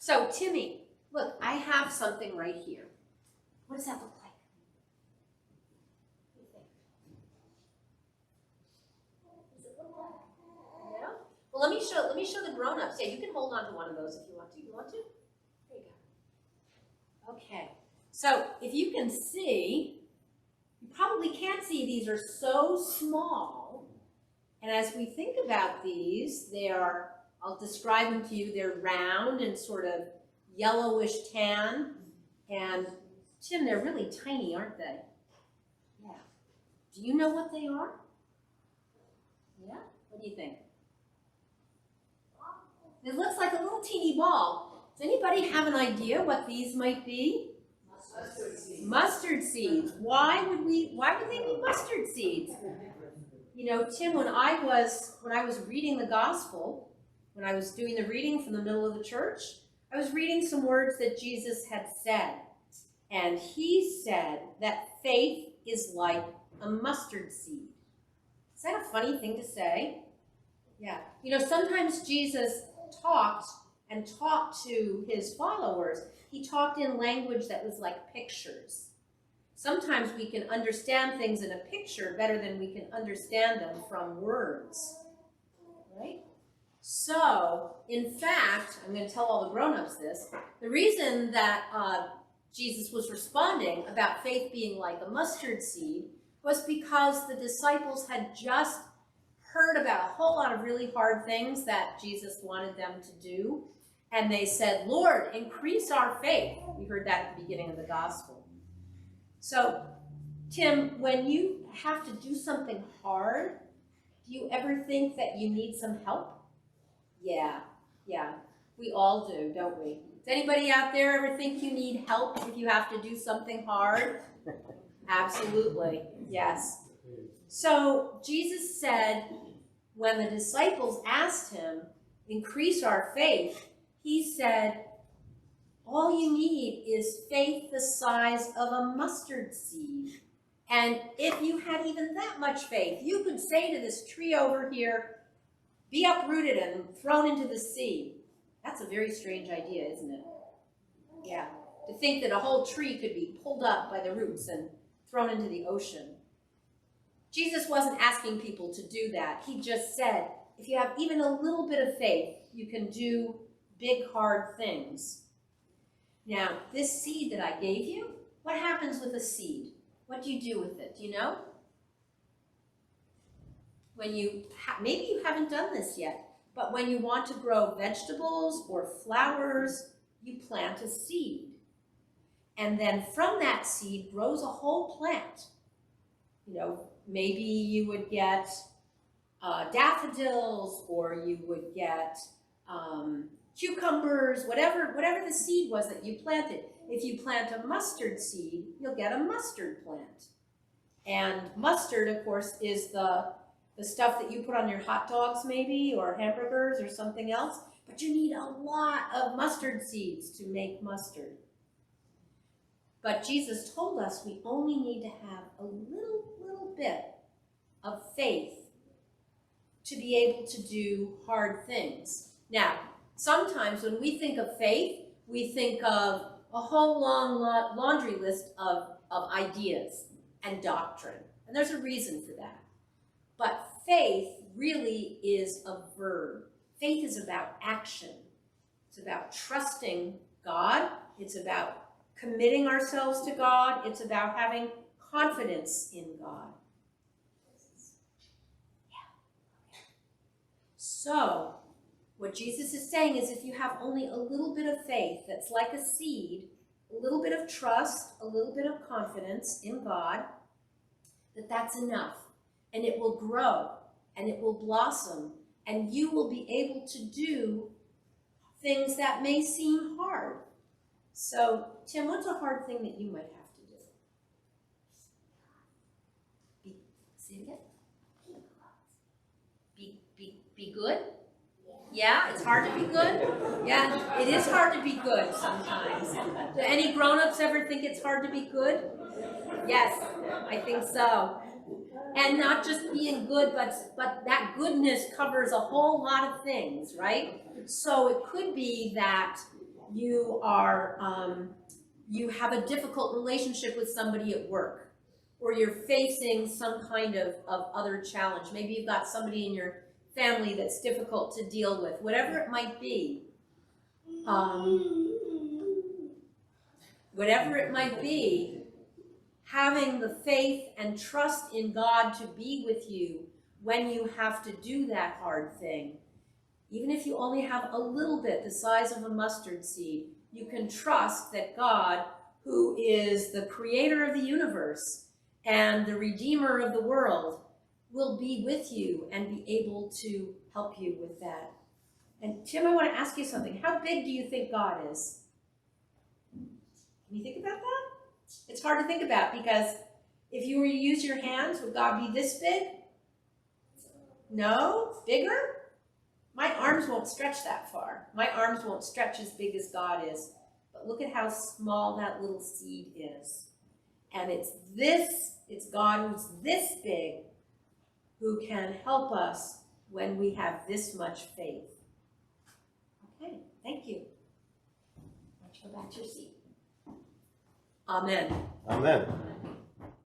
So, Timmy, look, I have something right here. What does that look like? What do you think? Does it look like? Yeah? Well, let me show the grown-ups. Yeah, you can hold on to one of those if you want to. You want to? There you go. Okay. So, if you can see, you probably can't see, these are so small. And as we think about these, they are, I'll describe them to you, they're round and sort of yellowish tan. And Tim, they're really tiny, aren't they? Yeah. Do you know what they are? Yeah? What do you think? It looks like a little teeny ball. Does anybody have an idea what these might be? Mustard seeds. Mustard seeds. Why would they be mustard seeds? You know, Tim, when I was reading the gospel, when I was doing the reading from the middle of the church, I was reading some words that Jesus had said. And he said that faith is like a mustard seed. Is that a funny thing to say? Yeah. You know, sometimes Jesus talked to his followers. He talked in language that was like pictures. Sometimes we can understand things in a picture better than we can understand them from words, right? So, in fact, I'm going to tell all the grown-ups this. The reason that Jesus was responding about faith being like a mustard seed was because the disciples had just heard about a whole lot of really hard things that Jesus wanted them to do. And they said, Lord, increase our faith. We heard that at the beginning of the gospel. So, Tim, when you have to do something hard, do you ever think that you need some help? Yeah. We all do, don't we? Does anybody out there ever think you need help if you have to do something hard? Absolutely, yes. So, Jesus said, when the disciples asked him, increase our faith, he said, all you need is faith the size of a mustard seed. And if you had even that much faith, you could say to this tree over here, be uprooted and thrown into the sea. That's a very strange idea, isn't it? Yeah. To think that a whole tree could be pulled up by the roots and thrown into the ocean. Jesus wasn't asking people to do that. He just said, if you have even a little bit of faith, you can do big, hard things. Now, this seed that I gave you, what happens with a seed? What do you do with it? Do you know? When you, maybe you haven't done this yet, but when you want to grow vegetables or flowers, you plant a seed. And then from that seed grows a whole plant. You know, maybe you would get daffodils, or you would get cucumbers, whatever the seed was that you planted. If you plant a mustard seed, you'll get a mustard plant. And mustard, of course, is the stuff that you put on your hot dogs maybe, or hamburgers or something else. But you need a lot of mustard seeds to make mustard. But Jesus told us we only need to have a little bit of faith to be able to do hard things. Now, sometimes when we think of faith, we think of a whole long laundry list of ideas and doctrine. And there's a reason for that. But faith really is a verb. Faith is about action. It's about trusting God. It's about committing ourselves to God. It's about having confidence in God. So, what Jesus is saying is if you have only a little bit of faith that's like a seed, a little bit of trust, a little bit of confidence in God, that's enough. And it will grow, and it will blossom, and you will be able to do things that may seem hard. So, Tim, what's a hard thing that you might have to do? Say it again. Be good? Yeah, it's hard to be good? Yeah, it is hard to be good sometimes. Do any grown-ups ever think it's hard to be good? Yes, I think so. And not just being good, but that goodness covers a whole lot of things, right? So it could be that you are, you have a difficult relationship with somebody at work, or you're facing some kind of other challenge. Maybe you've got somebody in your family that's difficult to deal with, whatever it might be. Whatever it might be, having the faith and trust in God to be with you when you have to do that hard thing. Even if you only have a little bit the size of a mustard seed, you can trust that God, who is the creator of the universe and the redeemer of the world, will be with you and be able to help you with that. And Tim, I want to ask you something. How big do you think God is? Can you think about that? It's hard to think about, because if you were to use your hands, would God be this big? No? Bigger? My arms won't stretch that far. My arms won't stretch as big as God is. But look at how small that little seed is. And it's God who's this big, who can help us when we have this much faith. Okay, thank you. Why don't you go back to your seat? Amen. Amen.